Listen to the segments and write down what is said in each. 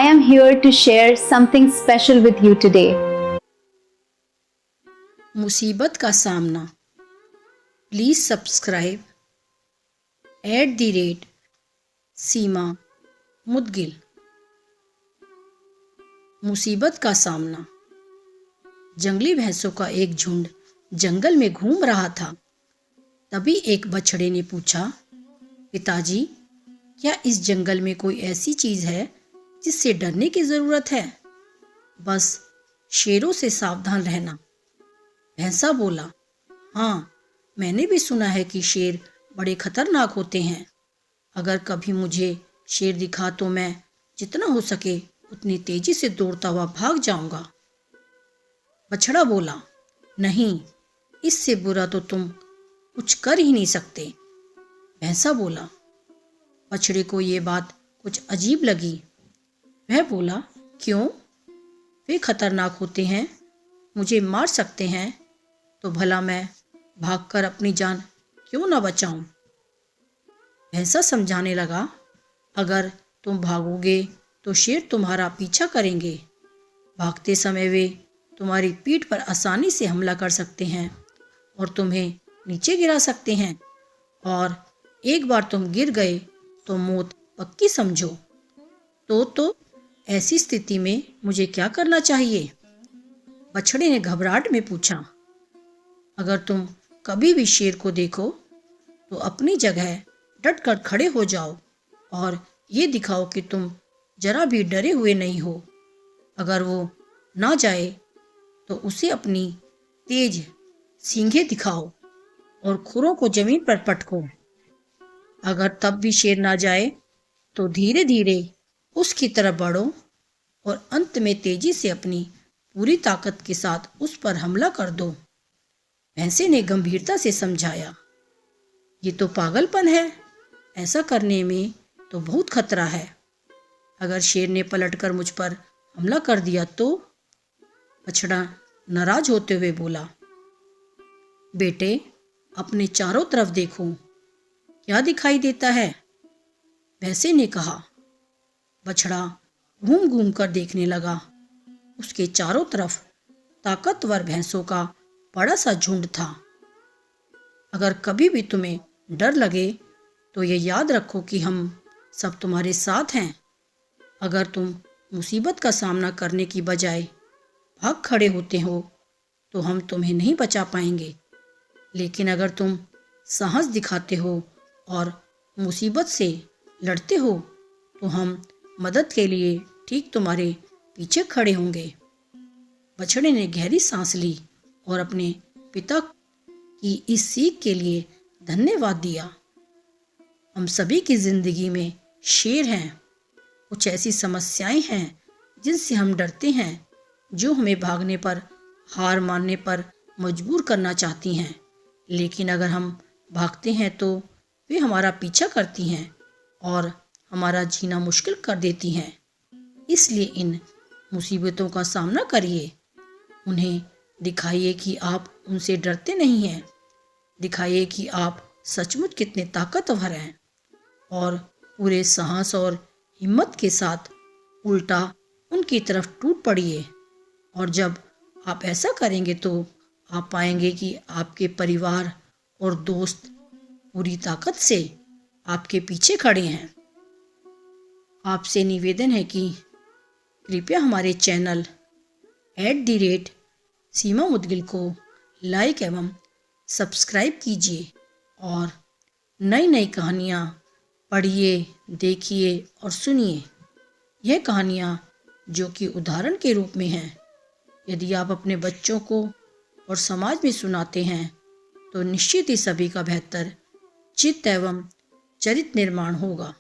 am here to share something special with you today. मुसीबत का सामना। प्लीज सब्सक्राइब @सीमा मुदगिल। मुसीबत का सामना। जंगली भैंसों का एक झुंड जंगल में घूम रहा था। तभी एक बछड़े ने पूछा, पिताजी, क्या इस जंगल में कोई ऐसी चीज है जिससे डरने की जरूरत है? बस शेरों से सावधान रहना। भैंसा बोला, हाँ, मैंने भी सुना है कि शेर बड़े खतरनाक होते हैं। अगर कभी मुझे शेर दिखा तो मैं जितना हो सके उतनी तेजी से दौड़ता हुआ भाग जाऊंगा। बछड़ा बोला, नहीं, इससे बुरा तो तुम कुछ कर ही नहीं सकते। भैंसा बोला। बछड़े को ये बात कुछ अजीब लगी। वह बोला, क्यों? वे खतरनाक होते हैं, मुझे मार सकते हैं, तो भला मैं भागकर अपनी जान क्यों ना बचाऊं? भैंसा समझाने लगा, अगर तुम भागोगे तो शेर तुम्हारा पीछा करेंगे। भागते समय वे तुम्हारी पीठ पर आसानी से हमला कर सकते हैं और तुम्हें नीचे गिरा सकते हैं, और एक बार तुम गिर गए तो मौत पक्की समझो। तो ऐसी स्थिति में मुझे क्या करना चाहिए? बछड़े ने घबराहट में पूछा। अगर तुम कभी भी शेर को देखो तो अपनी जगह डटकर खड़े हो जाओ और ये दिखाओ कि तुम जरा भी डरे हुए नहीं हो। अगर वो ना जाए तो उसे अपनी तेज सींगें दिखाओ और खुरों को जमीन पर पटको। अगर तब भी शेर ना जाए तो धीरे धीरे उसकी तरफ बढ़ो और अंत में तेजी से अपनी पूरी ताकत के साथ उस पर हमला कर दो। भैंसे ने गंभीरता से समझाया, ये तो पागलपन है, ऐसा करने में तो बहुत खतरा है। अगर शेर ने पलटकर मुझ पर हमला कर दिया तो? बछड़ा नाराज होते हुए बोला, बेटे, अपने चारों तरफ देखो, क्या दिखाई देता है? भैंसे ने कहा। बछड़ा घूम घूम कर देखने लगा। उसके चारों तरफ ताकतवर भैंसों का बड़ा सा झुंड था। अगर कभी भी तुम्हें डर लगे तो ये याद रखो कि हम सब तुम्हारे साथ हैं। अगर तुम मुसीबत का सामना करने की बजाय भाग खड़े होते हो तो हम तुम्हें नहीं बचा पाएंगे, लेकिन अगर तुम साहस दिखाते हो और मुसीबत से लड़ते हो तो हम मदद के लिए ठीक तुम्हारे पीछे खड़े होंगे। बछड़े ने गहरी सांस ली और अपने पिता की इस सीख के लिए धन्यवाद दिया। हम सभी की जिंदगी में शेर हैं। कुछ ऐसी समस्याएं हैं जिनसे हम डरते हैं, जो हमें भागने पर, हार मानने पर मजबूर करना चाहती हैं। लेकिन अगर हम भागते हैं तो वे हमारा पीछा करती हैं और हमारा जीना मुश्किल कर देती हैं। इसलिए इन मुसीबतों का सामना करिए। उन्हें दिखाइए कि आप उनसे डरते नहीं हैं। दिखाइए कि आप सचमुच कितने ताकतवर हैं और पूरे साहस और हिम्मत के साथ उल्टा उनकी तरफ टूट पड़िए। और जब आप ऐसा करेंगे तो आप पाएंगे कि आपके परिवार और दोस्त पूरी ताकत से आपके पीछे खड़े हैं। आपसे निवेदन है कि कृपया हमारे चैनल @सीमा मुदगिल को लाइक एवं सब्सक्राइब कीजिए और नई नई कहानियाँ पढ़िए, देखिए और सुनिए। यह कहानियाँ जो कि उदाहरण के रूप में हैं, यदि आप अपने बच्चों को और समाज में सुनाते हैं तो निश्चित ही सभी का बेहतर चित्त एवं चरित्र निर्माण होगा।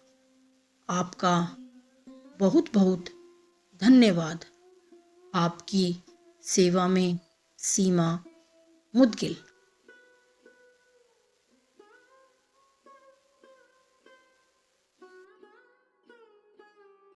आपका बहुत बहुत धन्यवाद। आपकी सेवा में सीमा मुदगिल।